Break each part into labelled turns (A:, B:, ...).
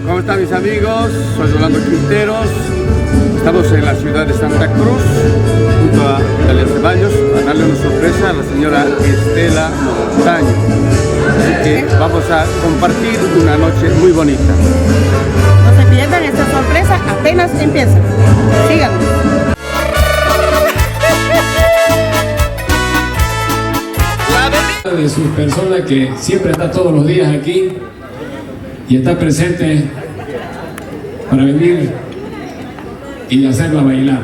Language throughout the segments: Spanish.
A: ¿Cómo están mis amigos? Soy Rolando Quinteros. Estamos en la ciudad de Santa Cruz, junto a Italia Ceballos, a darle una sorpresa a la señora Estela Montaño. Así que vamos a compartir una noche muy bonita.
B: No se pierdan esta sorpresa, apenas empieza. Síganos.
C: De su persona que siempre está todos los días aquí y está presente para venir y hacerla bailar.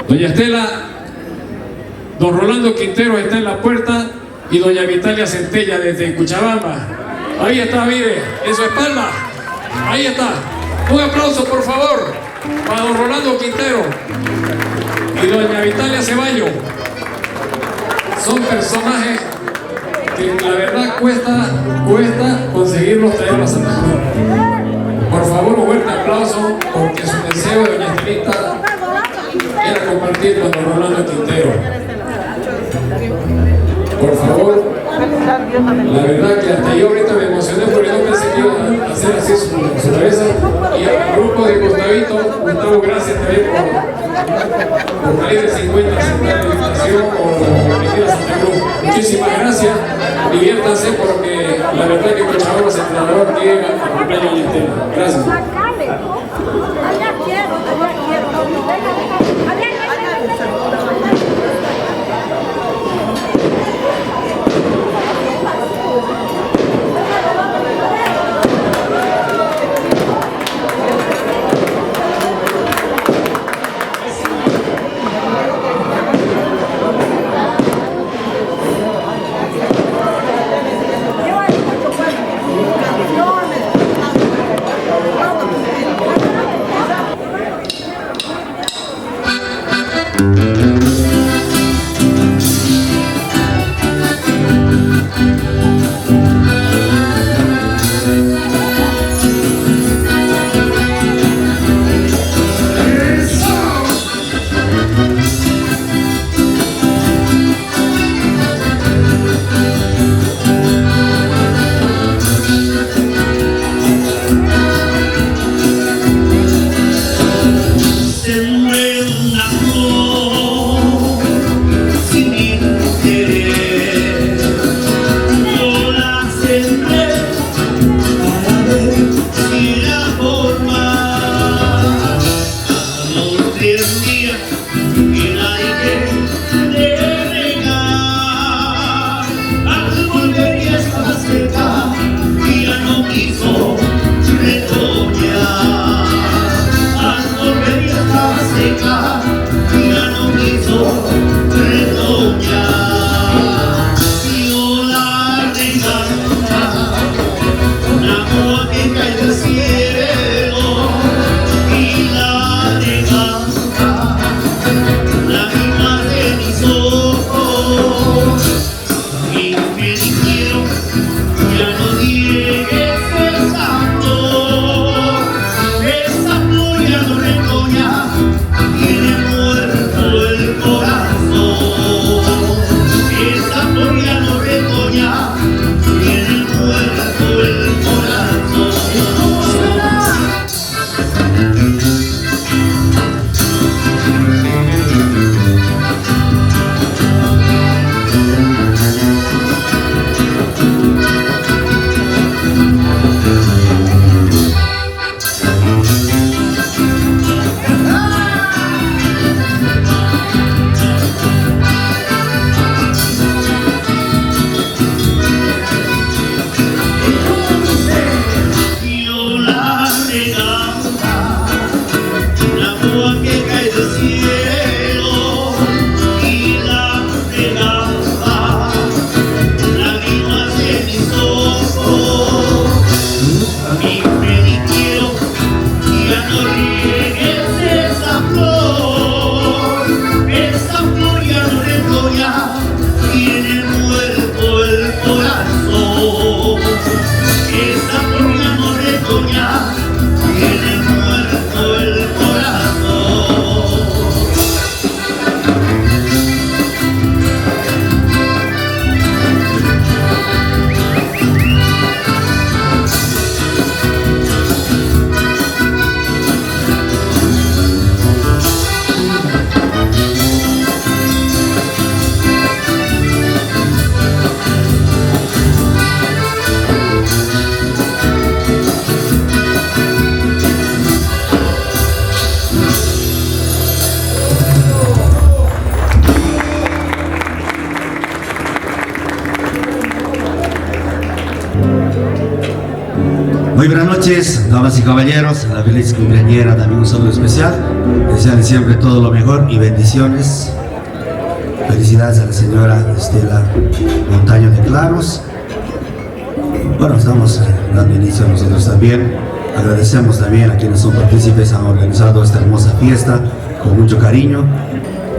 C: Doña Estela, don Rolando Quintero está en la puerta y doña Vitalia Centella desde Cochabamba. Ahí está, mire, en su espalda. Ahí está. Un aplauso, por favor, para don Rolando Quintero y doña Vitalia Ceballos. Son personajes que la verdad cuesta conseguirlos traerlos a Santa Cruz. Por favor, un fuerte aplauso, porque su deseo de doña Estelita era compartir con don Rolando Quintero. Por favor, la verdad que hasta yo ahorita me emocioné porque no pensé que iba a hacer así su cabeza. Y al grupo de Gustavo, gracias también por salir de 50 aceptar la invitación por venir a Santa Cruz. Muchísimas gracias, diviértanse porque la verdad que Cochabamba se trasladó aquí a cumpleaños de Estela. Gracias.
D: Muy buenas noches, damas y caballeros, la feliz cumpleañera, también un saludo especial. Desearle siempre todo lo mejor y bendiciones. Felicidades a la señora Estela Montaño de Claros. Bueno, estamos dando inicio a nosotros también. Agradecemos también a quienes son partícipes, han organizado esta hermosa fiesta con mucho cariño.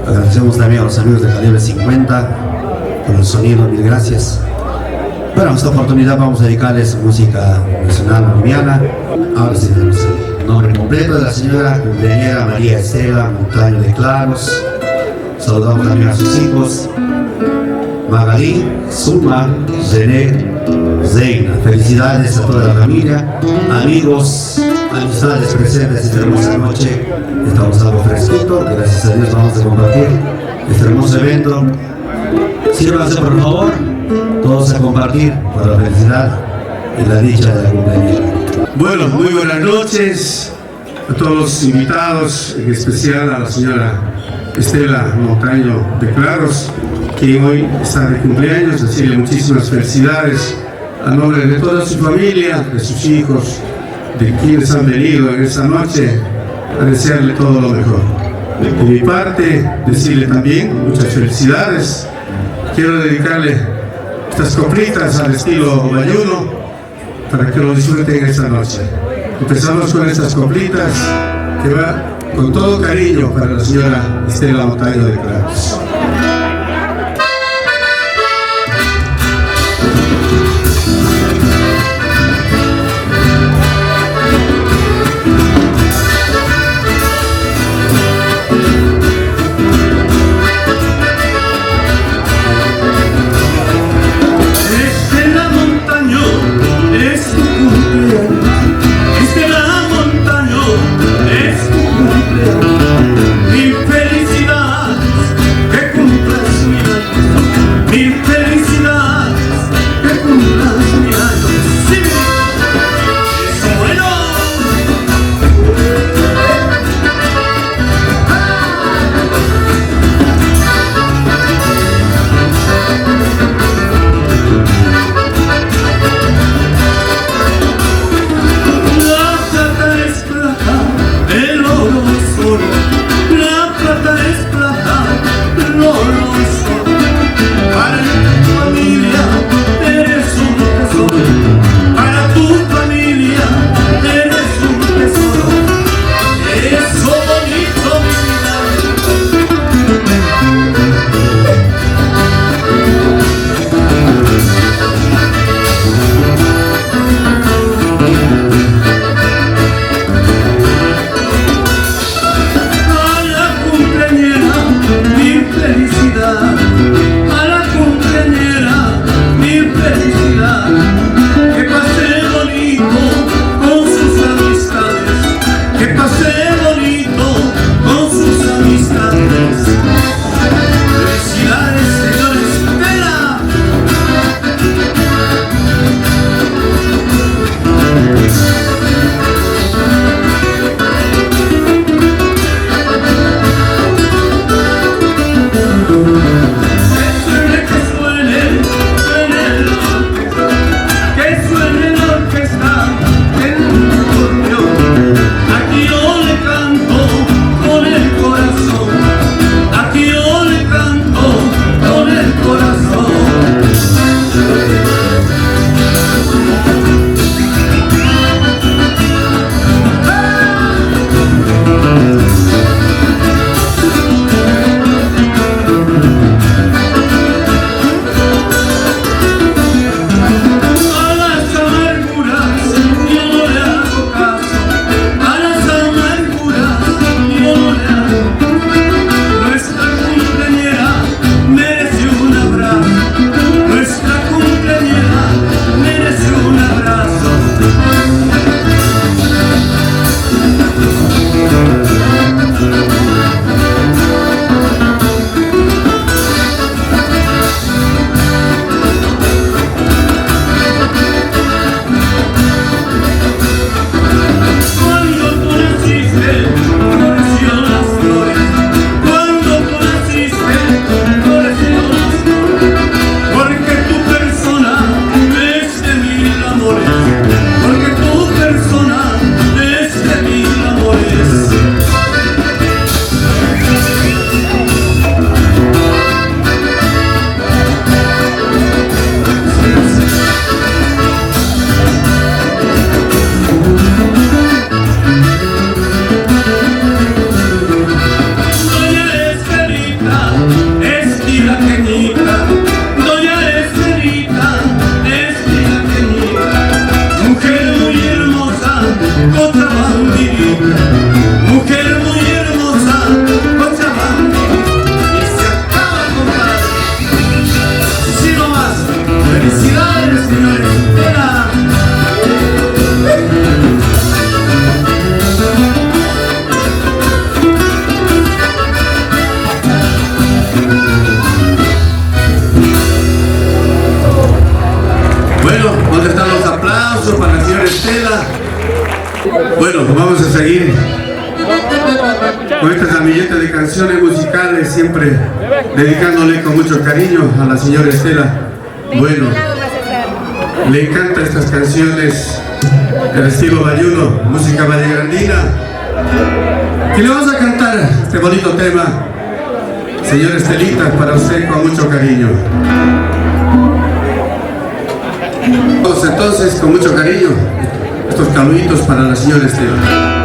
D: Agradecemos también a los amigos de Calibre 50 por el sonido, mil gracias. Bueno, en esta oportunidad vamos a dedicarles música nacional boliviana. Ahora sí tenemos el nombre completo de la señora cumpleañera María Estela Montaño de Claros. Saludamos también a sus hijos Magalí, Zulma, René, Zeina. Felicidades a toda la familia, amigos, amistades presentes esta hermosa noche. Estamos algo fresquito, gracias a Dios vamos a compartir este hermoso evento. Sírvanse por favor, todos a compartir por la felicidad y la dicha de la cumpleañera.
E: Bueno, muy buenas noches a todos los invitados, en especial a la señora Estela Montaño de Claros, quien hoy está de cumpleaños. Decirle muchísimas felicidades a nombre de toda su familia, de sus hijos, de quienes han venido en esta noche, a desearle todo lo mejor. De mi parte, decirle también muchas felicidades. Quiero dedicarle estas coplitas al estilo bayuno para que lo disfruten esta noche. Empezamos con estas coplitas que va con todo cariño para la señora Estela Montaño de Claros. Estela. Bueno, vamos a seguir con esta ramilleta de canciones musicales, siempre dedicándole con mucho cariño a la señora Estela. Bueno, le encantan estas canciones del estilo bayuno, música vallegrandina. Y le vamos a cantar este bonito tema, señora Estelita, para usted con mucho cariño. Entonces, con mucho cariño, estos caluditos para la señora Estela.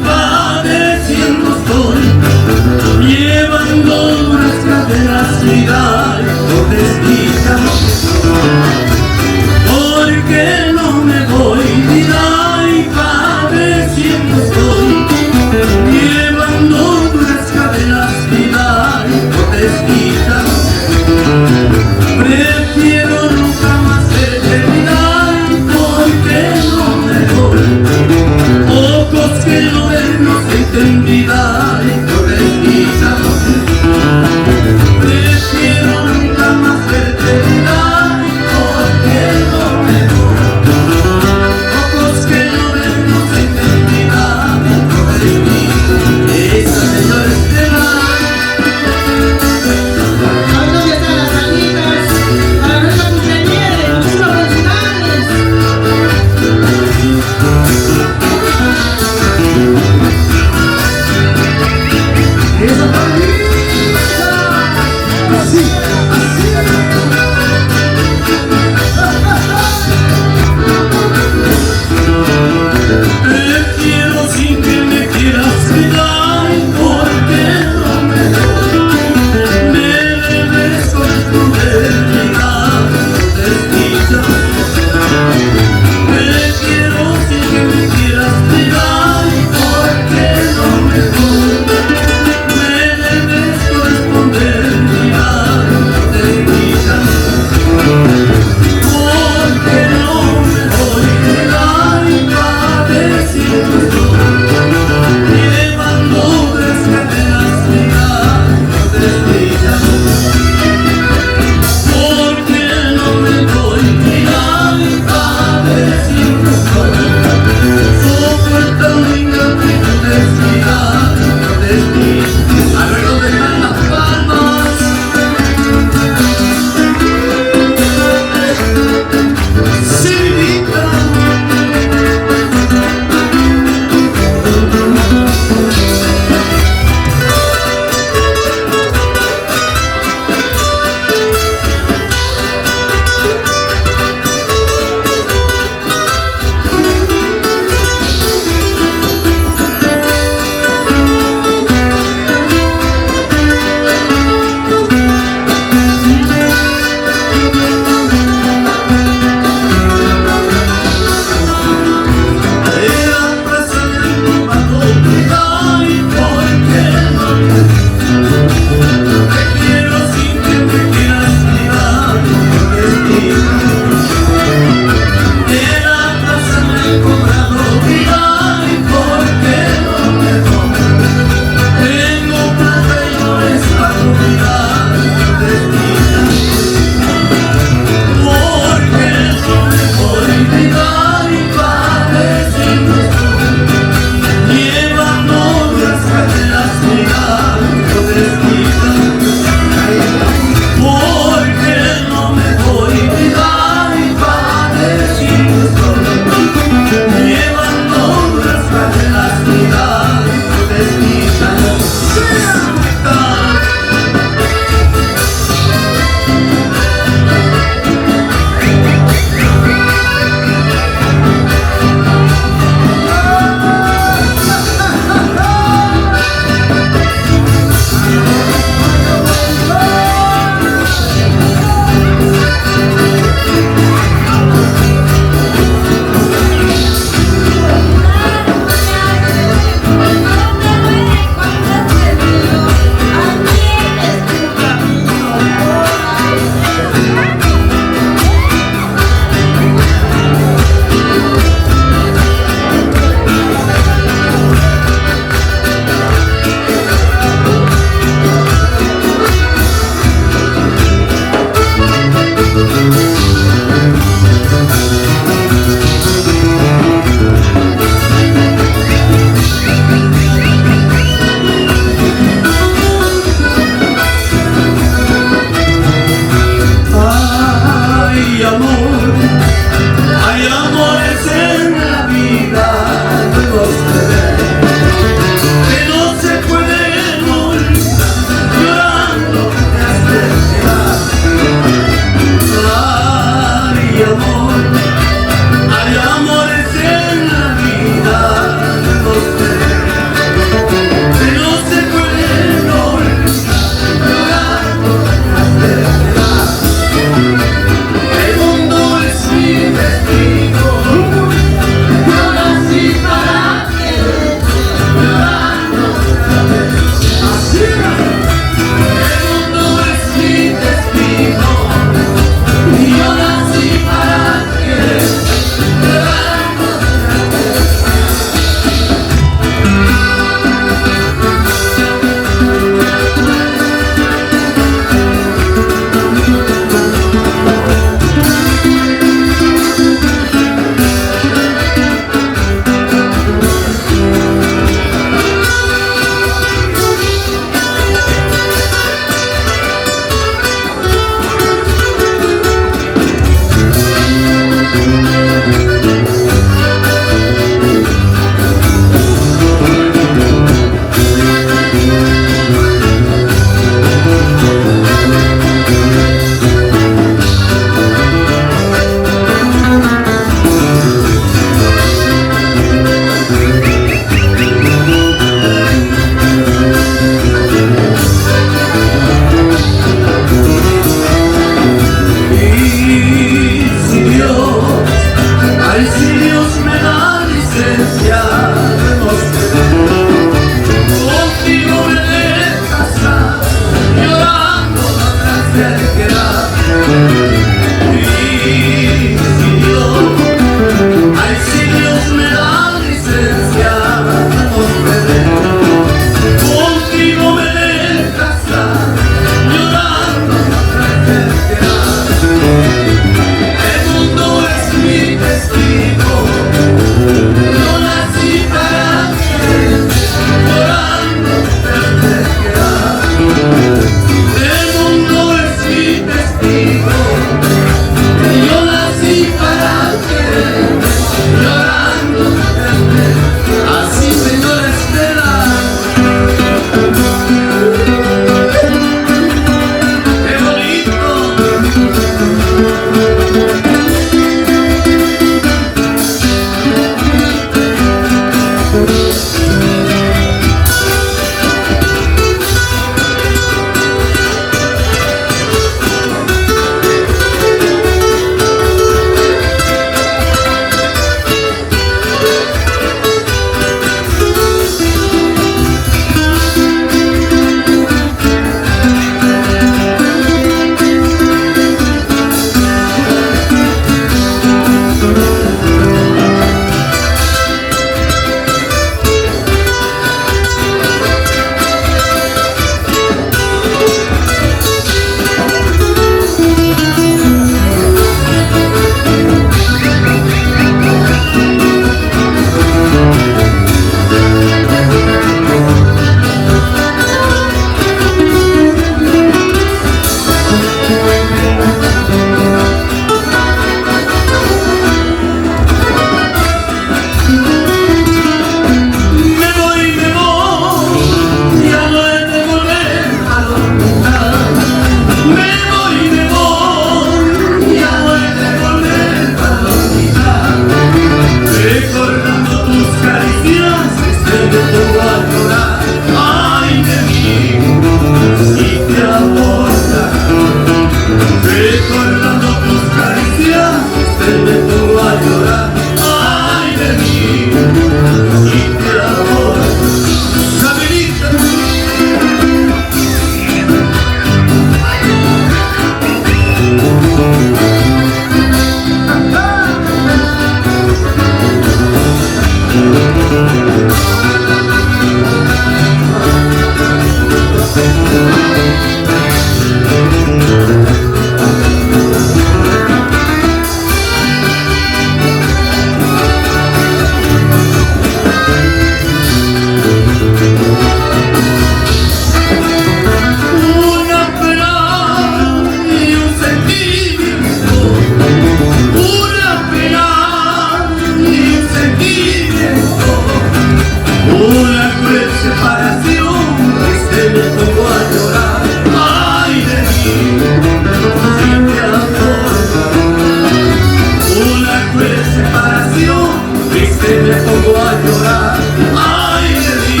F: me pongo a llorar. Ay de mí,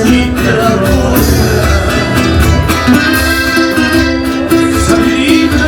F: si te la rosa, esa vida.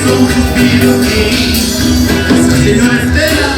F: hizo un suspiro aquí. Esa señora Estela.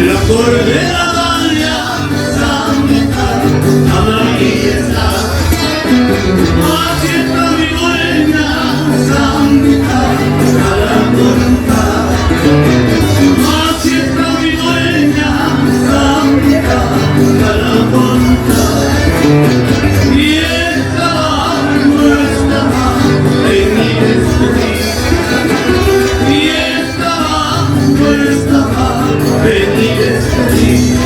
F: la cordera dalia, santa, amarilla, así está mi dueña, santa, a la voluntad, así está mi dueña, santa, a la voluntad, y esta no está en mi destino. Y estaba, no estaba, venir este día.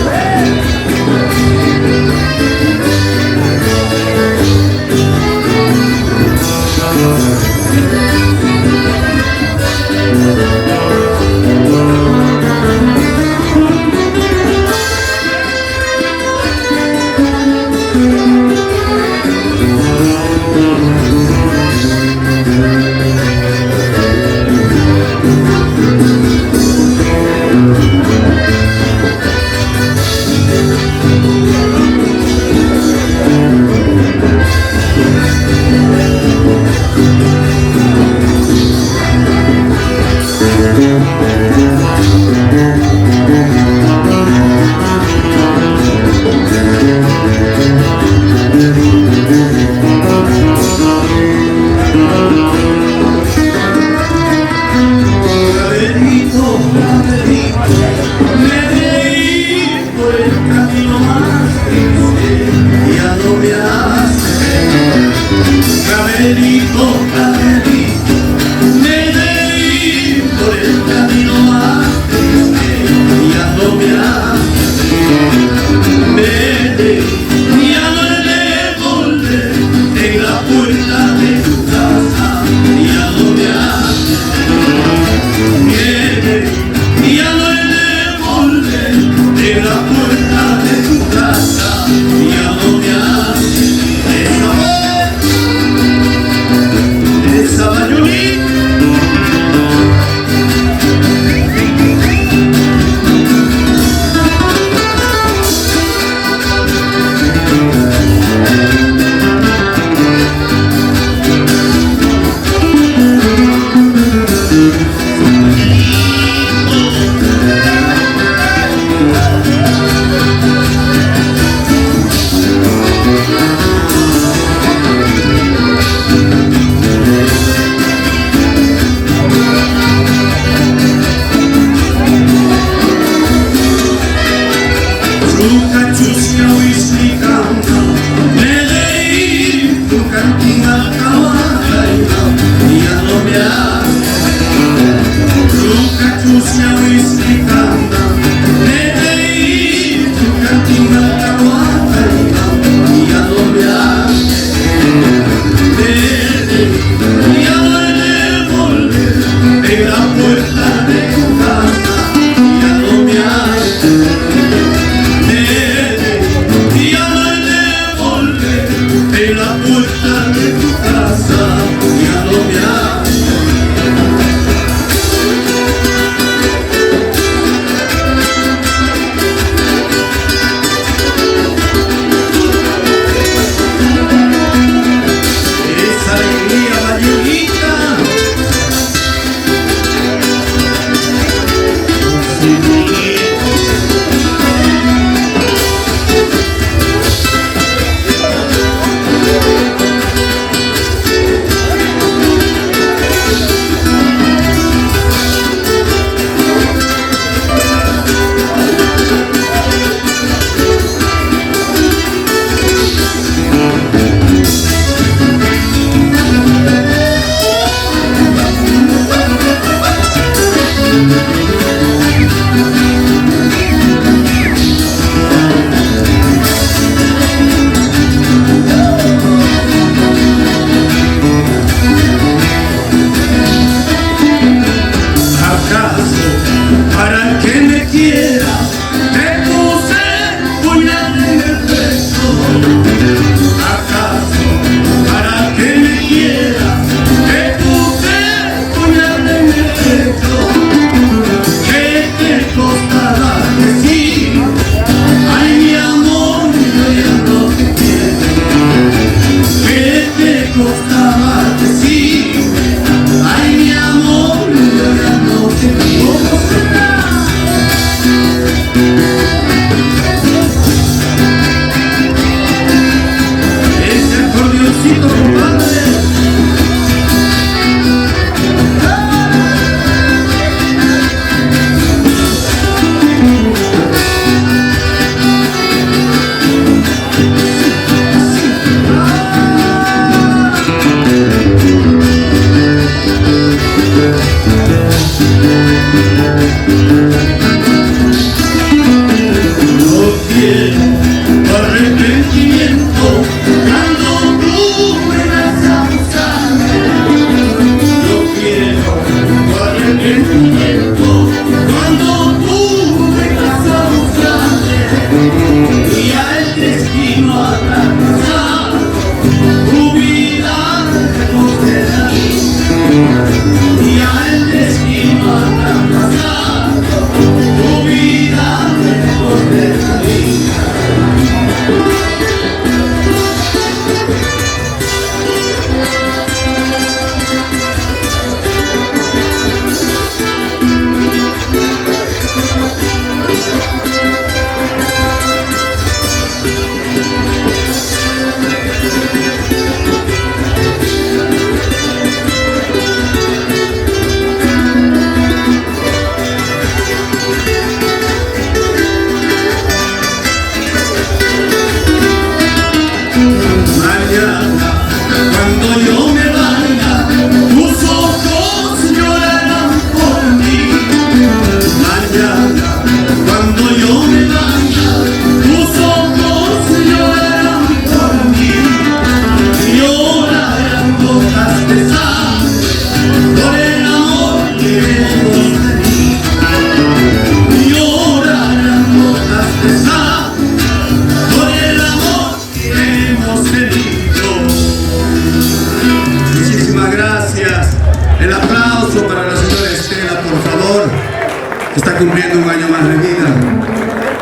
F: No quiero arrepentimiento cuando tú me vas a buscar. No quiero arrepentimiento cuando tú me vas a buscar. Y a el destino alcanzar tu vida lejos de mí. Y a el destino alcanzar tu vida lejos de mí. Mañana, cuando yo me vaya, tus ojos llorarán por mí. Mañana, cuando yo me vaya, tus ojos llorarán por mí. Llorarán gotas de sangre por el amor que hemos tenido. Llorarán gotas de sangre por el amor que hemos tenido. Muchísimas gracias. El aplauso para la señora Estela, por favor. Está cumpliendo un año más de vida.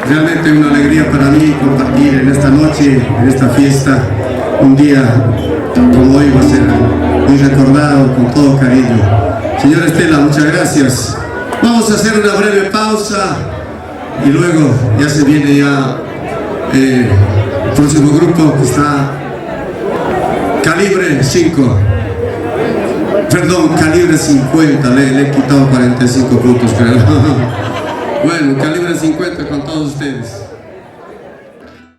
F: Realmente una alegría para mí compartir en esta noche, en esta fiesta, un día como hoy va a ser muy recordado con todo cariño. Señora Estela, muchas gracias. Vamos a hacer una breve pausa y luego ya se viene ya el próximo grupo, que está Calibre 5. Perdón, Calibre 50, le he quitado 45 puntos, creo. Bueno, Calibre 50 con todos ustedes.